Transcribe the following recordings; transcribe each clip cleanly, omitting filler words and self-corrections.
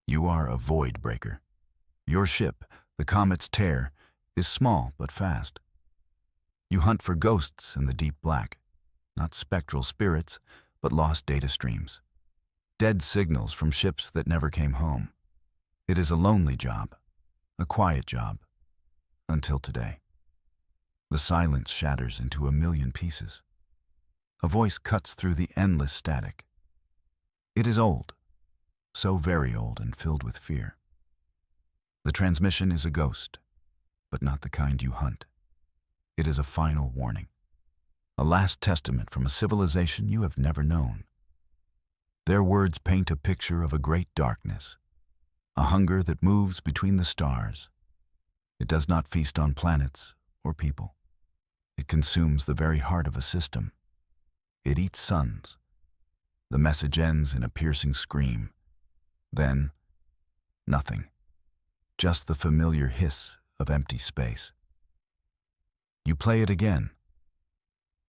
You are a void breaker. Your ship, the comet's tear, is small but fast. You hunt for ghosts in the deep black, not spectral spirits, but lost data streams. Dead signals from ships that never came home. It is a lonely job, a quiet job, until today. The silence shatters into a million pieces. A voice cuts through the endless static. It is old, so very old and filled with fear. The transmission is a ghost, but not the kind you hunt. It is a final warning, a last testament from a civilization you have never known. Their words paint a picture of a great darkness, a hunger that moves between the stars. It does not feast on planets or people. It consumes the very heart of a system. It eats suns. The message ends in a piercing scream. Then, nothing. Just the familiar hiss of empty space. You play it again.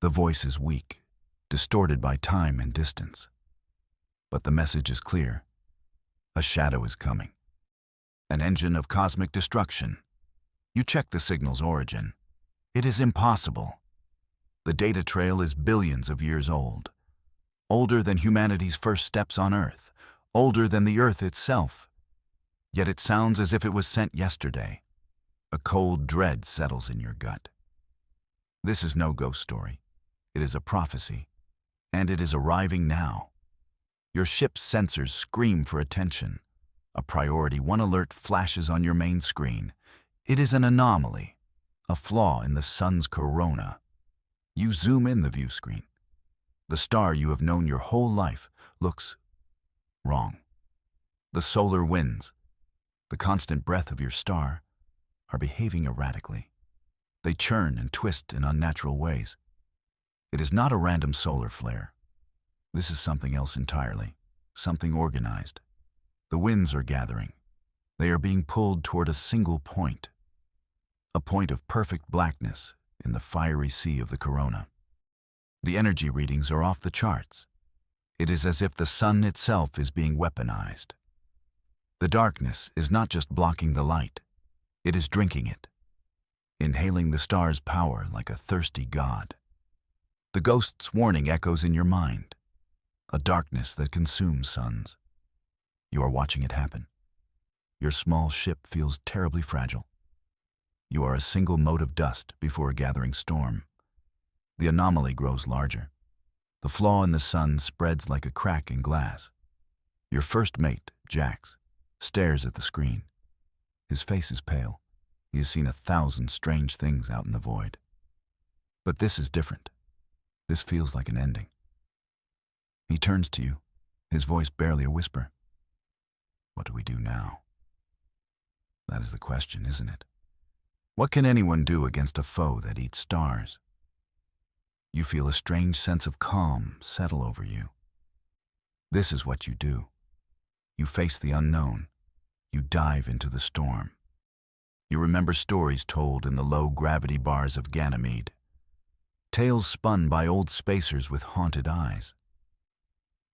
The voice is weak, distorted by time and distance. But the message is clear. A shadow is coming. An engine of cosmic destruction. You check the signal's origin. It is impossible. The data trail is billions of years old. Older than humanity's first steps on Earth. Older than the Earth itself. Yet it sounds as if it was sent yesterday. A cold dread settles in your gut. This is no ghost story. It is a prophecy. And it is arriving now. Your ship's sensors scream for attention. A priority 1 alert flashes on your main screen. It is an anomaly, a flaw in the sun's corona. You zoom in the view screen. The star you have known your whole life looks wrong. The solar winds, the constant breath of your star, are behaving erratically. They churn and twist in unnatural ways. It is not a random solar flare. This is something else entirely, something organized. The winds are gathering. They are being pulled toward a single point, a point of perfect blackness in the fiery sea of the corona. The energy readings are off the charts. It is as if the sun itself is being weaponized. The darkness is not just blocking the light, it is drinking it, inhaling the star's power like a thirsty god. The ghost's warning echoes in your mind, a darkness that consumes suns. You are watching it happen. Your small ship feels terribly fragile. You are a single mote of dust before a gathering storm. The anomaly grows larger. The flaw in the sun spreads like a crack in glass. Your first mate, Jax, stares at the screen. His face is pale. He has seen 1,000 strange things out in the void. But this is different. This feels like an ending. He turns to you, his voice barely a whisper. What do we do now? That is the question, isn't it? What can anyone do against a foe that eats stars? You feel a strange sense of calm settle over you. This is what you do. You face the unknown. You dive into the storm. You remember stories told in the low-gravity bars of Ganymede. Tales spun by old spacers with haunted eyes.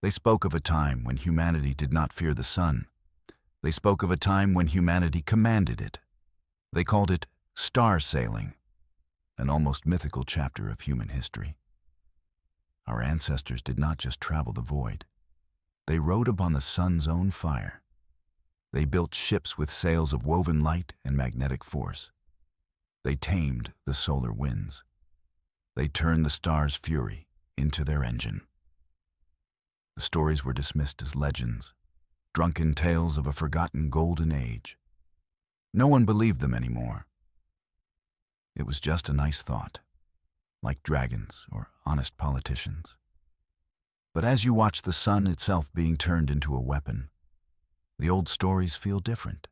They spoke of a time when humanity did not fear the sun. They spoke of a time when humanity commanded it. They called it star sailing, an almost mythical chapter of human history. Our ancestors did not just travel the void. They rode upon the sun's own fire. They built ships with sails of woven light and magnetic force. They tamed the solar winds. They turned the star's fury into their engine. The stories were dismissed as legends, drunken tales of a forgotten golden age. No one believed them anymore. It was just a nice thought, like dragons or honest politicians. But as you watch the sun itself being turned into a weapon, the old stories feel different.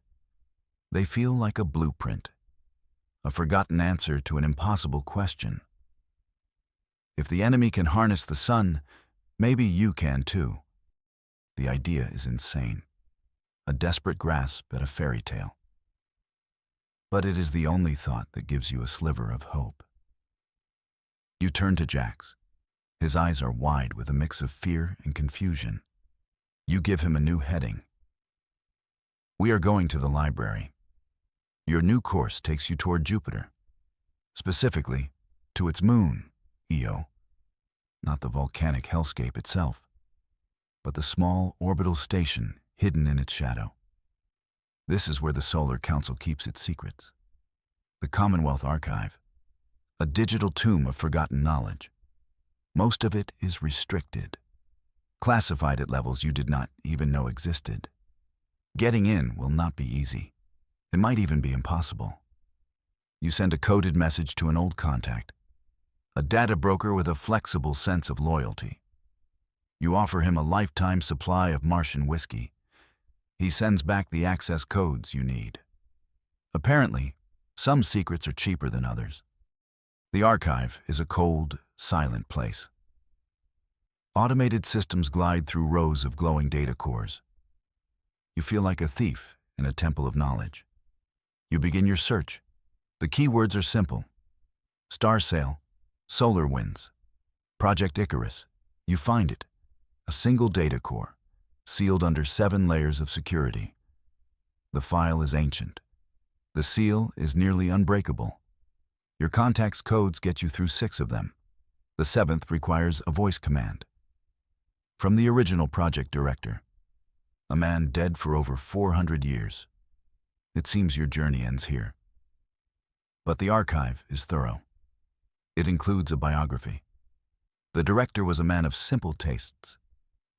They feel like a blueprint, a forgotten answer to an impossible question. If the enemy can harness the sun, maybe you can too. The idea is insane, a desperate grasp at a fairy tale. But it is the only thought that gives you a sliver of hope. You turn to Jax. His eyes are wide with a mix of fear and confusion. You give him a new heading. We are going to the library. Your new course takes you toward Jupiter. Specifically, to its moon, Io. Not the volcanic hellscape itself, but the small orbital station hidden in its shadow. This is where the Solar Council keeps its secrets. The Commonwealth Archive, a digital tomb of forgotten knowledge. Most of it is restricted, classified at levels you did not even know existed. Getting in will not be easy. It might even be impossible. You send a coded message to an old contact, a data broker with a flexible sense of loyalty. You offer him a lifetime supply of Martian whiskey. He sends back the access codes you need. Apparently, some secrets are cheaper than others. The archive is a cold, silent place. Automated systems glide through rows of glowing data cores. You feel like a thief in a temple of knowledge. You begin your search. The keywords are simple. Star Sail, Solar Winds, Project Icarus. You find it. A single data core, sealed under 7 layers of security. The file is ancient. The seal is nearly unbreakable. Your contact's codes get you through 6 of them. The 7th requires a voice command. From the original project director, a man dead for over 400 years. It seems your journey ends here. But the archive is thorough. It includes a biography. The director was a man of simple tastes.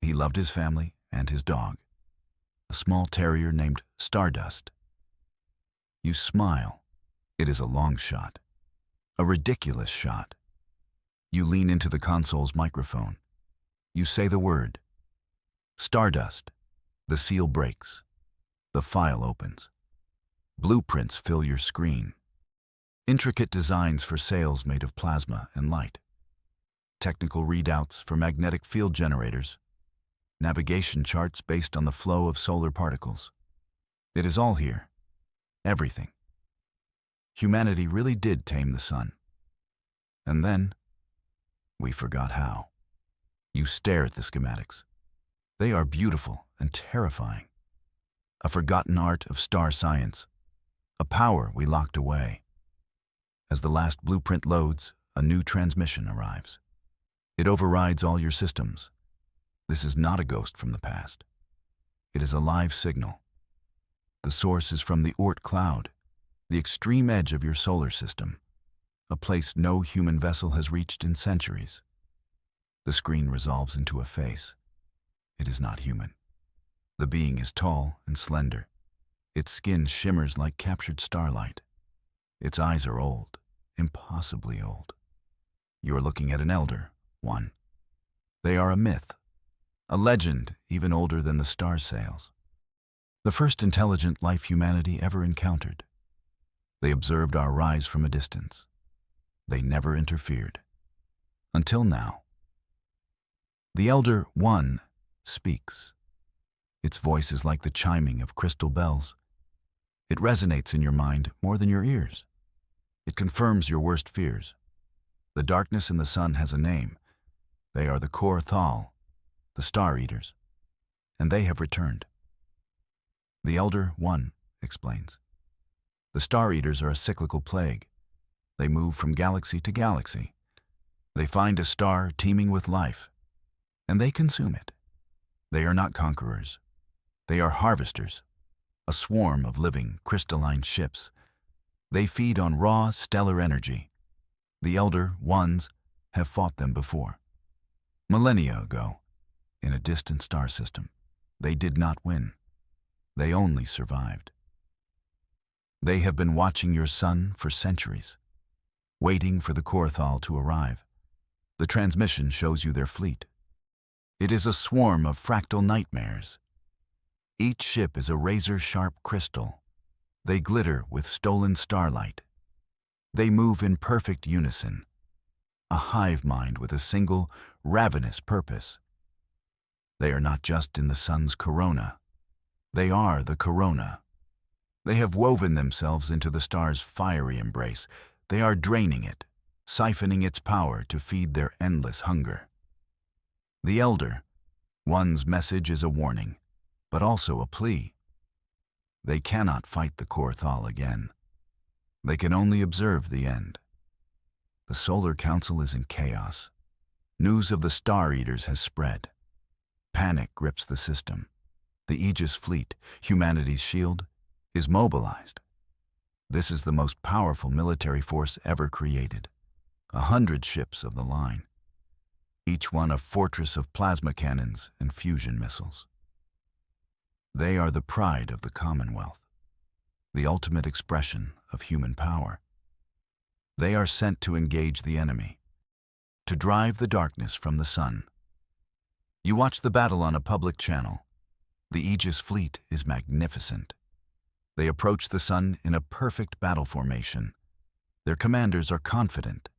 He loved his family and his dog, a small terrier named Stardust. You smile. It is a long shot, a ridiculous shot. You lean into the console's microphone. You say the word, Stardust. The seal breaks. The file opens. Blueprints fill your screen. Intricate designs for sails made of plasma and light. Technical readouts for magnetic field generators. Navigation charts based on the flow of solar particles. It is all here. Everything. Humanity really did tame the sun. And then, we forgot how. You stare at the schematics. They are beautiful and terrifying. A forgotten art of star science. A power we locked away. As the last blueprint loads, a new transmission arrives. It overrides all your systems. This is not a ghost from the past. It is a live signal. The source is from the Oort cloud, the extreme edge of your solar system, a place no human vessel has reached in centuries. The screen resolves into a face. It is not human. The being is tall and slender. Its skin shimmers like captured starlight. Its eyes are old, impossibly old. You are looking at an elder, one. They are a myth, a legend even older than the star sails. The first intelligent life humanity ever encountered. They observed our rise from a distance. They never interfered. Until now. The elder, one, speaks. Its voice is like the chiming of crystal bells. It resonates in your mind more than your ears. It confirms your worst fears. The darkness in the sun has a name. They are the Kor Thal, the Star Eaters, and they have returned. The Elder One explains. The Star Eaters are a cyclical plague. They move from galaxy to galaxy. They find a star teeming with life, and they consume it. They are not conquerors. They are harvesters, a swarm of living, crystalline ships. They feed on raw, stellar energy. The Elder Ones have fought them before. Millennia ago, in a distant star system, they did not win. They only survived. They have been watching your sun for centuries, waiting for the Korthal to arrive. The transmission shows you their fleet. It is a swarm of fractal nightmares. Each ship is a razor-sharp crystal. They glitter with stolen starlight. They move in perfect unison, a hive mind with a single, ravenous purpose. They are not just in the sun's corona. They are the corona. They have woven themselves into the star's fiery embrace. They are draining it, siphoning its power to feed their endless hunger. The Elder One's message is a warning, but also a plea. They cannot fight the Korthal again. They can only observe the end. The Solar Council is in chaos. News of the Star Eaters has spread. Panic grips the system. The Aegis fleet, humanity's shield, is mobilized. This is the most powerful military force ever created. 100 ships of the line, each one a fortress of plasma cannons and fusion missiles. They are the pride of the Commonwealth, the ultimate expression of human power. They are sent to engage the enemy, to drive the darkness from the sun. You watch the battle on a public channel. The Aegis fleet is magnificent. They approach the sun in a perfect battle formation. Their commanders are confident.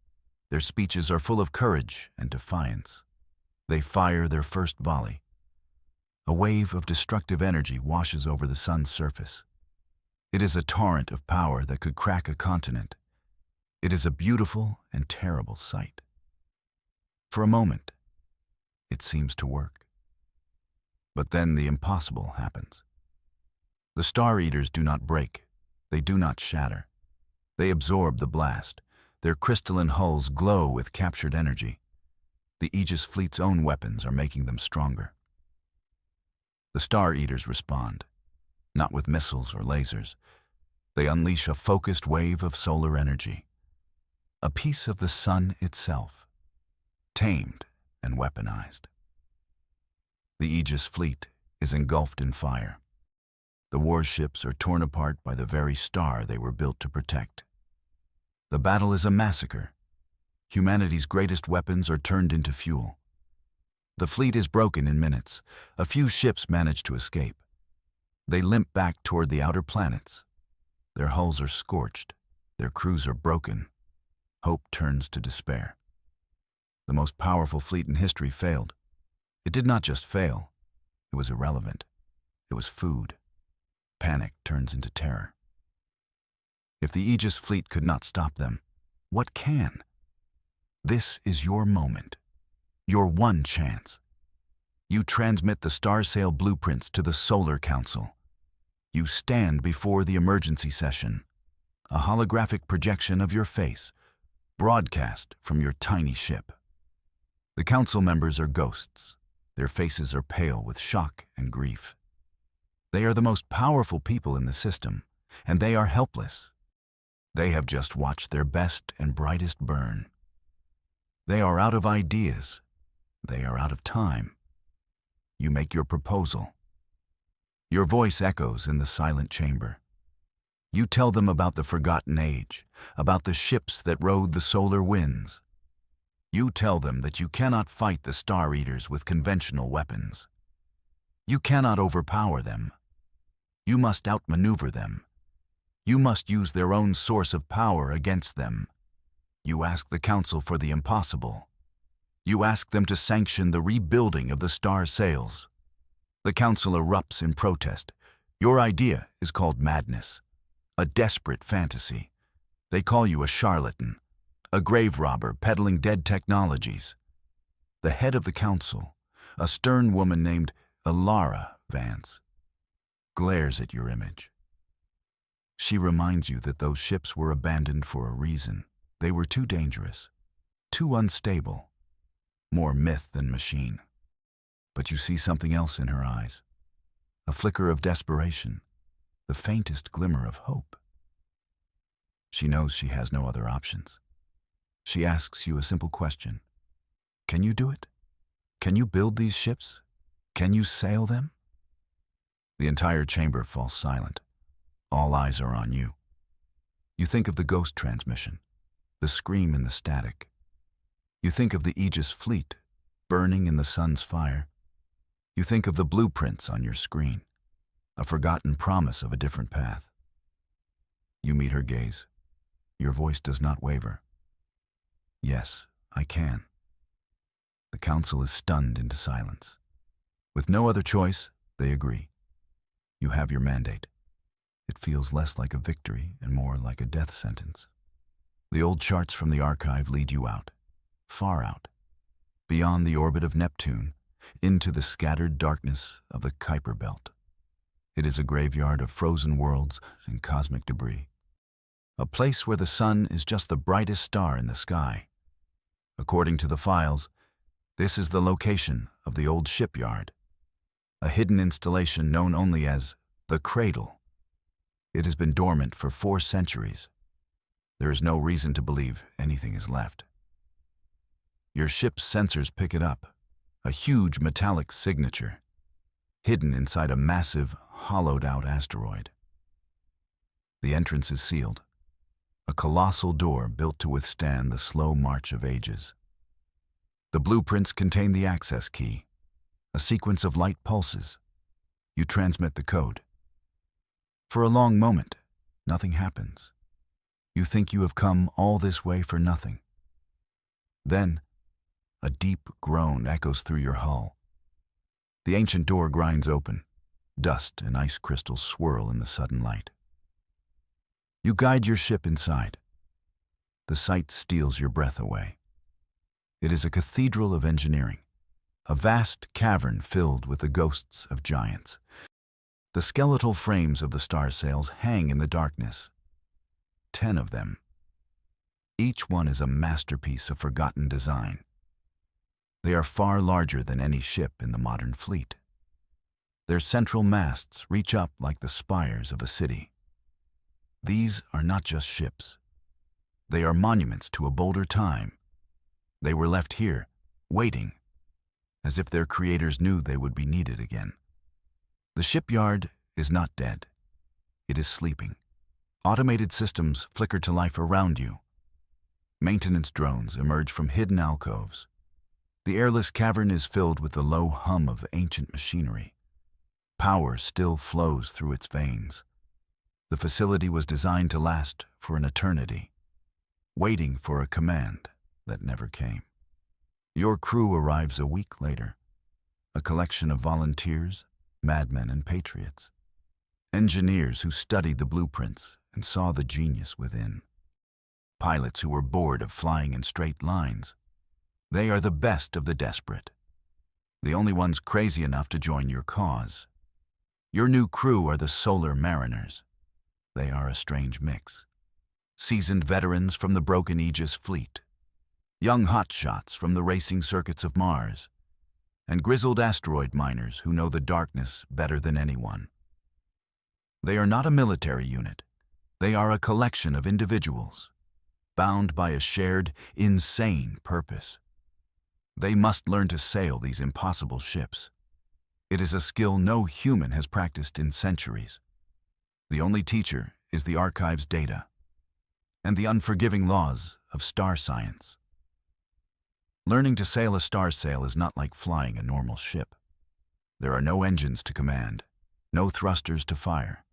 Their speeches are full of courage and defiance. They fire their first volley. A wave of destructive energy washes over the sun's surface. It is a torrent of power that could crack a continent. It is a beautiful and terrible sight. For a moment, it seems to work. But then the impossible happens. The Star Eaters do not break. They do not shatter. They absorb the blast. Their crystalline hulls glow with captured energy. The Aegis fleet's own weapons are making them stronger. The Star Eaters respond, not with missiles or lasers. They unleash a focused wave of solar energy, a piece of the sun itself, tamed and weaponized. The Aegis fleet is engulfed in fire. The warships are torn apart by the very star they were built to protect. The battle is a massacre. Humanity's greatest weapons are turned into fuel. The fleet is broken in minutes. A few ships manage to escape. They limp back toward the outer planets. Their hulls are scorched. Their crews are broken. Hope turns to despair. The most powerful fleet in history failed. It did not just fail. It was irrelevant. It was food. Panic turns into terror. If the Aegis fleet could not stop them, what can? This is your moment. Your one chance. You transmit the Star Sail blueprints to the Solar Council. You stand before the emergency session, a holographic projection of your face, broadcast from your tiny ship. The council members are ghosts. Their faces are pale with shock and grief. They are the most powerful people in the system, and they are helpless. They have just watched their best and brightest burn. They are out of ideas. They are out of time. You make your proposal. Your voice echoes in the silent chamber. You tell them about the forgotten age, about the ships that rode the solar winds. You tell them that you cannot fight the Star Eaters with conventional weapons. You cannot overpower them. You must outmaneuver them. You must use their own source of power against them. You ask the Council for the impossible. You ask them to sanction the rebuilding of the Star Sails. The Council erupts in protest. Your idea is called madness, a desperate fantasy. They call you a charlatan, a grave robber peddling dead technologies. The head of the Council, a stern woman named Ilara Vance, glares at your image. She reminds you that those ships were abandoned for a reason. They were too dangerous, too unstable, more myth than machine. But you see something else in her eyes, a flicker of desperation, the faintest glimmer of hope. She knows she has no other options. She asks you a simple question. Can you do it? Can you build these ships? Can you sail them? The entire chamber falls silent. All eyes are on you. You think of the ghost transmission, the scream in the static. You think of the Aegis fleet burning in the sun's fire. You think of the blueprints on your screen, a forgotten promise of a different path. You meet her gaze. Your voice does not waver. Yes, I can. The Council is stunned into silence. With no other choice, they agree. You have your mandate. It feels less like a victory and more like a death sentence. The old charts from the archive lead you out, far out, beyond the orbit of Neptune, into the scattered darkness of the Kuiper Belt. It is a graveyard of frozen worlds and cosmic debris. A place where the sun is just the brightest star in the sky. According to the files, this is the location of the old shipyard, a hidden installation known only as the Cradle. It has been dormant for 4 centuries. There is no reason to believe anything is left. Your ship's sensors pick it up, a huge metallic signature, hidden inside a massive, hollowed-out asteroid. The entrance is sealed, a colossal door built to withstand the slow march of ages. The blueprints contain the access key, a sequence of light pulses. You transmit the code. For a long moment, nothing happens. You think you have come all this way for nothing. Then, a deep groan echoes through your hull. The ancient door grinds open. Dust and ice crystals swirl in the sudden light. You guide your ship inside. The sight steals your breath away. It is a cathedral of engineering, a vast cavern filled with the ghosts of giants. The skeletal frames of the star sails hang in the darkness. 10 of them. Each one is a masterpiece of forgotten design. They are far larger than any ship in the modern fleet. Their central masts reach up like the spires of a city. These are not just ships. They are monuments to a bolder time. They were left here, waiting, as if their creators knew they would be needed again. The shipyard is not dead. It is sleeping. Automated systems flicker to life around you. Maintenance drones emerge from hidden alcoves. The airless cavern is filled with the low hum of ancient machinery. Power still flows through its veins. The facility was designed to last for an eternity, waiting for a command that never came. Your crew arrives a week later, a collection of volunteers, madmen, and patriots. Engineers who studied the blueprints and saw the genius within. Pilots who were bored of flying in straight lines. They are the best of the desperate, the only ones crazy enough to join your cause. Your new crew are the Solar Mariners. They are a strange mix. Seasoned veterans from the broken Aegis fleet, young hotshots from the racing circuits of Mars, and grizzled asteroid miners who know the darkness better than anyone. They are not a military unit. They are a collection of individuals, bound by a shared, insane purpose. They must learn to sail these impossible ships. It is a skill no human has practiced in centuries. The only teacher is the archive's data and the unforgiving laws of star science. Learning to sail a star sail is not like flying a normal ship. There are no engines to command, no thrusters to fire.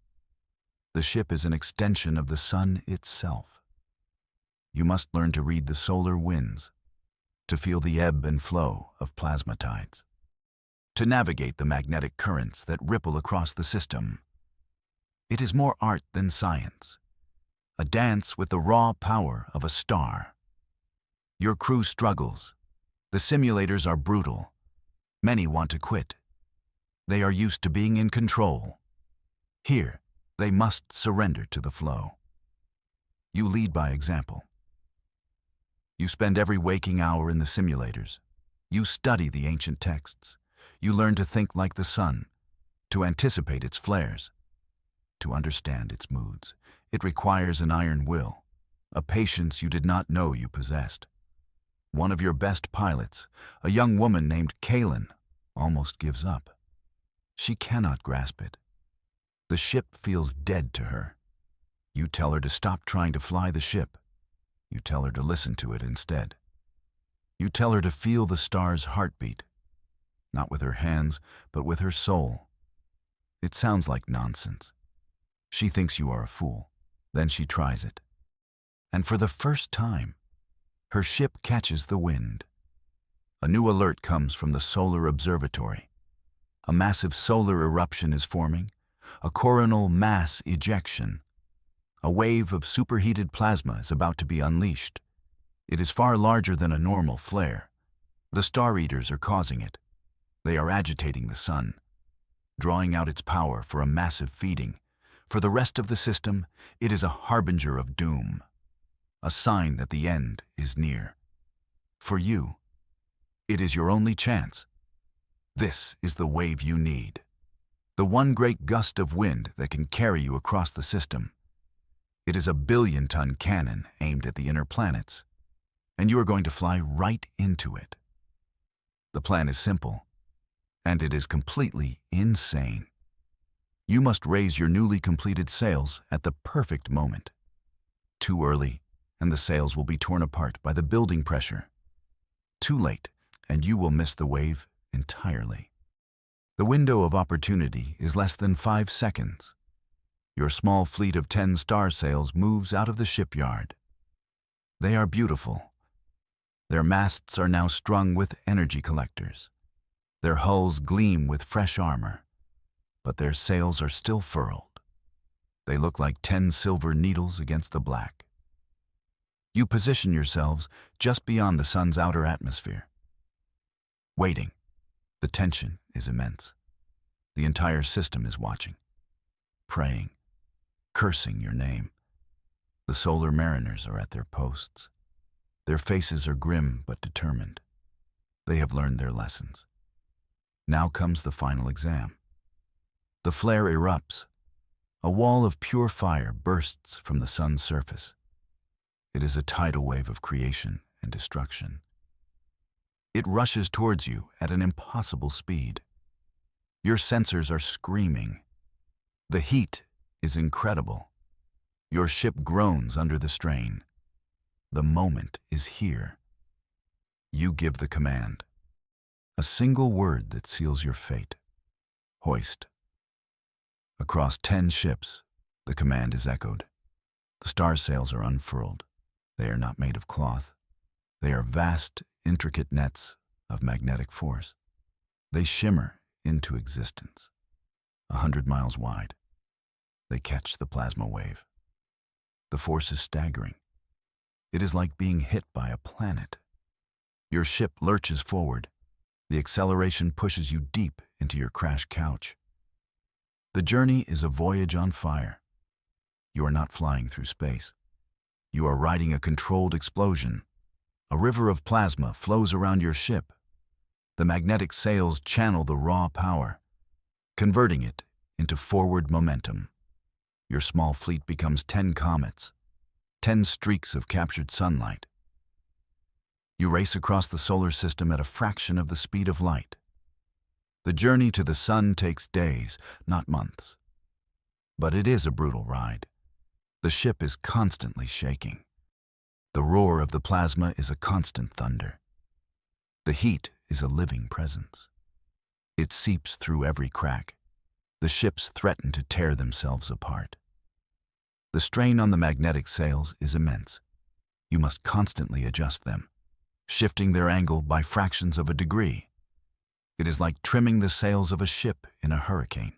The ship is an extension of the sun itself. You must learn to read the solar winds, to feel the ebb and flow of plasma tides, to navigate the magnetic currents that ripple across the system. It is more art than science, a dance with the raw power of a star. Your crew struggles. The simulators are brutal. Many want to quit. They are used to being in control. Here, they must surrender to the flow. You lead by example. You spend every waking hour in the simulators. You study the ancient texts. You learn to think like the sun, to anticipate its flares, to understand its moods. It requires an iron will, a patience you did not know you possessed. One of your best pilots, a young woman named Kaylin, almost gives up. She cannot grasp it. The ship feels dead to her. You tell her to stop trying to fly the ship. You tell her to listen to it instead. You tell her to feel the star's heartbeat, not with her hands, but with her soul. It sounds like nonsense. She thinks you are a fool. Then she tries it. And for the first time, her ship catches the wind. A new alert comes from the solar observatory. A massive solar eruption is forming, a coronal mass ejection. A wave of superheated plasma is about to be unleashed. It is far larger than a normal flare. The Star Eaters are causing it. They are agitating the sun. drawing out its power for a massive feeding. For the rest of the system, it is a harbinger of doom, a sign that the end is near. For you, it is your only chance. This is the wave you need. The one great gust of wind that can carry you across the system. It is a billion-ton cannon aimed at the inner planets, and you are going to fly right into it. The plan is simple, and it is completely insane. You must raise your newly completed sails at the perfect moment. Too early, and the sails will be torn apart by the building pressure. Too late, and you will miss the wave entirely. The window of opportunity is less than 5 seconds. Your small fleet of 10 star sails moves out of the shipyard. They are beautiful. Their masts are now strung with energy collectors. Their hulls gleam with fresh armor, but their sails are still furled. They look like 10 silver needles against the black. You position yourselves just beyond the sun's outer atmosphere. Waiting. The tension is immense. The entire system is watching, praying, cursing your name. The solar mariners are at their posts. Their faces are grim but determined. They have learned their lessons. Now comes the final exam. The flare erupts. A wall of pure fire bursts from the sun's surface. It is a tidal wave of creation and destruction. It rushes towards you at an impossible speed. Your sensors are screaming. The heat is incredible. Your ship groans under the strain. The moment is here. You give the command. A single word that seals your fate. Hoist. Across 10 ships, the command is echoed. The star sails are unfurled. They are not made of cloth. They are vast, intricate nets of magnetic force. They shimmer into existence, 100 miles wide. They catch the plasma wave. The force is staggering. It is like being hit by a planet. Your ship lurches forward. The acceleration pushes you deep into your crash couch. The journey is a voyage on fire. You are not flying through space. You are riding a controlled explosion. A river of plasma flows around your ship. The magnetic sails channel the raw power, converting it into forward momentum. Your small fleet becomes 10 comets, 10 streaks of captured sunlight. You race across the solar system at a fraction of the speed of light. The journey to the sun takes days, not months. But it is a brutal ride. The ship is constantly shaking. The roar of the plasma is a constant thunder. The heat is a living presence. It seeps through every crack. The ships threaten to tear themselves apart. The strain on the magnetic sails is immense. You must constantly adjust them, shifting their angle by fractions of a degree. It is like trimming the sails of a ship in a hurricane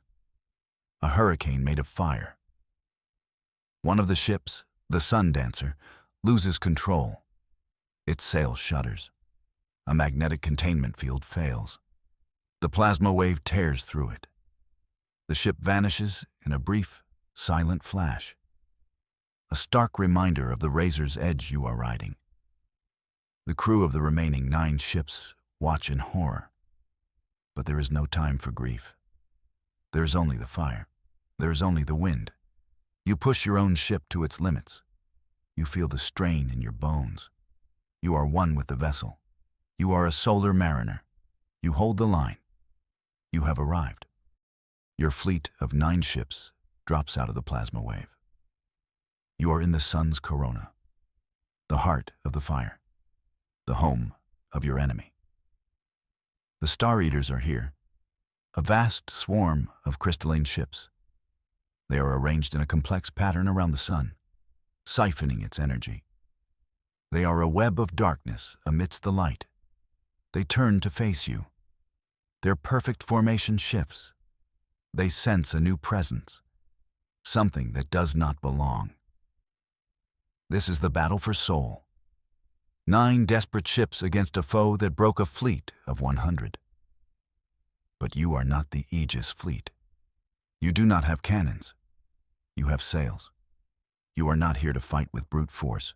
made of fire. One of the ships, the Sun Dancer, loses control. Its sail shudders. A magnetic containment field fails. The plasma wave tears through it. The ship vanishes in a brief, silent flash. A stark reminder of the razor's edge you are riding. The crew of the remaining 9 ships watch in horror. But there is no time for grief. There is only the fire. There is only the wind. You push your own ship to its limits. You feel the strain in your bones. You are one with the vessel. You are a solar mariner. You hold the line. You have arrived. Your fleet of 9 ships drops out of the plasma wave. You are in the sun's corona, the heart of the fire, the home of your enemy. The Star Eaters are here, a vast swarm of crystalline ships. They are arranged in a complex pattern around the sun, siphoning its energy. They are a web of darkness amidst the light. They turn to face you. Their perfect formation shifts. They sense a new presence, something that does not belong. This is the battle for Sol. 9 desperate ships against a foe that broke a fleet of 100. But you are not the Aegis fleet. You do not have cannons. You have sails. You are not here to fight with brute force.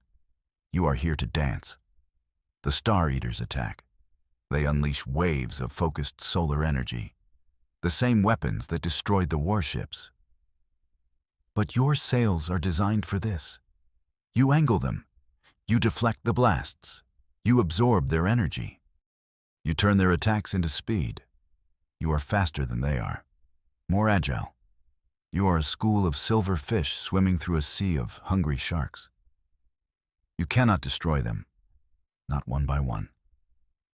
You are here to dance. The Star Eaters attack. They unleash waves of focused solar energy, the same weapons that destroyed the warships. But your sails are designed for this. You angle them. You deflect the blasts. You absorb their energy. You turn their attacks into speed. You are faster than they are, more agile. You are a school of silver fish swimming through a sea of hungry sharks. You cannot destroy them, not one by one.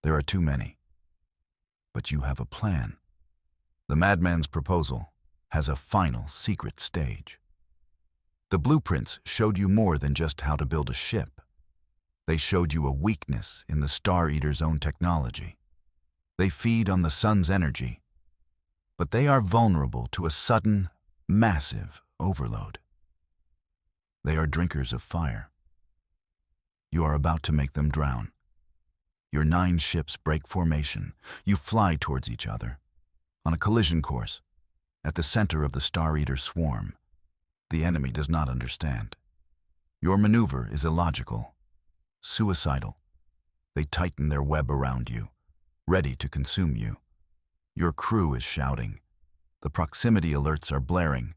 There are too many. But you have a plan. The madman's proposal has a final secret stage. The blueprints showed you more than just how to build a ship. They showed you a weakness in the Star Eater's own technology. They feed on the sun's energy, but they are vulnerable to a sudden, massive overload. They are drinkers of fire. You are about to make them drown. Your 9 ships break formation. You fly towards each other. On a collision course, at the center of the Star Eater swarm, the enemy does not understand. Your maneuver is illogical, suicidal. They tighten their web around you, ready to consume you. Your crew is shouting. The proximity alerts are blaring.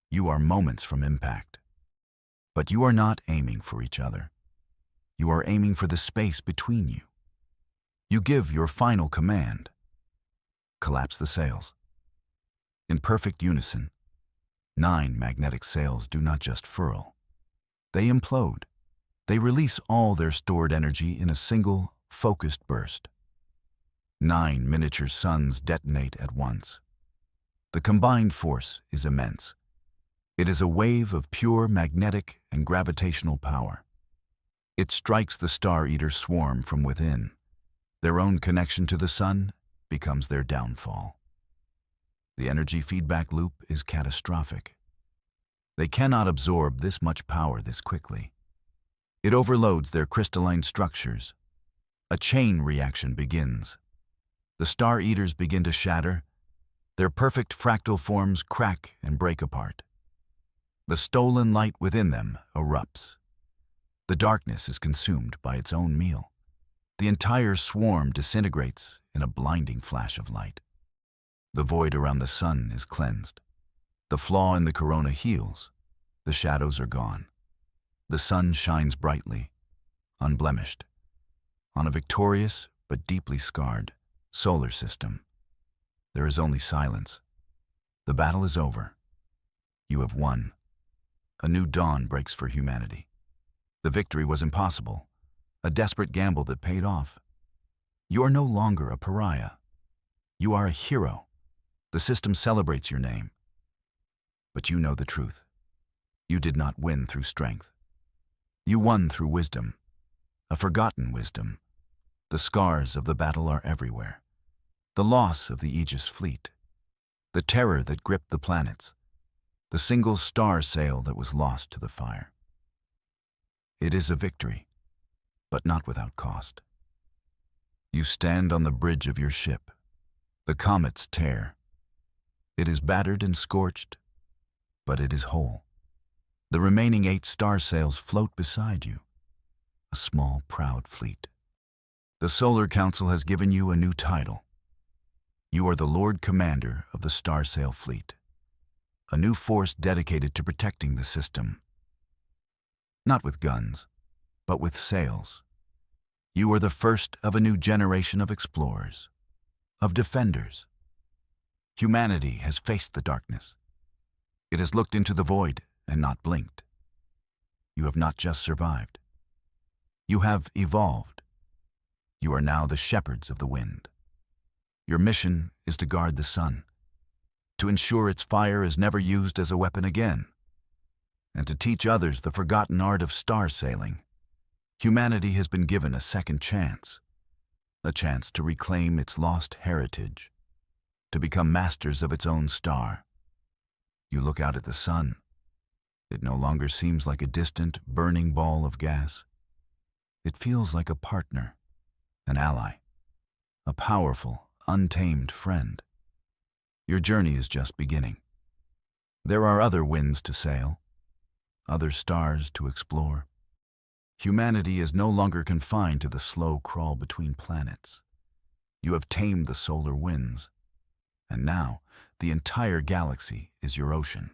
You are moments from impact. But you are not aiming for each other. You are aiming for the space between you. You give your final command. Collapse the sails. In perfect unison, 9 magnetic sails do not just furl. They implode. They release all their stored energy in a single, focused burst. 9 miniature suns detonate at once. The combined force is immense. It is a wave of pure magnetic and gravitational power. It strikes the Star Eater swarm from within. Their own connection to the sun becomes their downfall. The energy feedback loop is catastrophic. They cannot absorb this much power this quickly. It overloads their crystalline structures. A chain reaction begins. The Star Eaters begin to shatter. Their perfect fractal forms crack and break apart. The stolen light within them erupts. The darkness is consumed by its own meal. The entire swarm disintegrates in a blinding flash of light. The void around the sun is cleansed. The flaw in the corona heals. The shadows are gone. The sun shines brightly, unblemished, on a victorious but deeply scarred solar system. There is only silence. The battle is over. You have won. A new dawn breaks for humanity. The victory was impossible, a desperate gamble that paid off. You are no longer a pariah. You are a hero. The system celebrates your name. But you know the truth. You did not win through strength. You won through wisdom, a forgotten wisdom. The scars of the battle are everywhere. The loss of the Aegis fleet, the terror that gripped the planets, the single star sail that was lost to the fire. It is a victory, but not without cost. You stand on the bridge of your ship. The comet's tear. It is battered and scorched, but it is whole. The remaining 8 star sails float beside you, a small, proud fleet. The Solar Council has given you a new title. You are the Lord Commander of the Star Sail Fleet, a new force dedicated to protecting the system. Not with guns, but with sails. You are the first of a new generation of explorers, of defenders. Humanity has faced the darkness. It has looked into the void and not blinked. You have not just survived. You have evolved. You are now the shepherds of the wind. Your mission is to guard the sun, to ensure its fire is never used as a weapon again, and to teach others the forgotten art of star sailing. Humanity has been given a second chance, a chance to reclaim its lost heritage, to become masters of its own star. You look out at the sun. It no longer seems like a distant, burning ball of gas. It feels like a partner, an ally, a powerful, untamed friend. Your journey is just beginning. There are other winds to sail, other stars to explore. Humanity is no longer confined to the slow crawl between planets. You have tamed the solar winds, and now the entire galaxy is your ocean.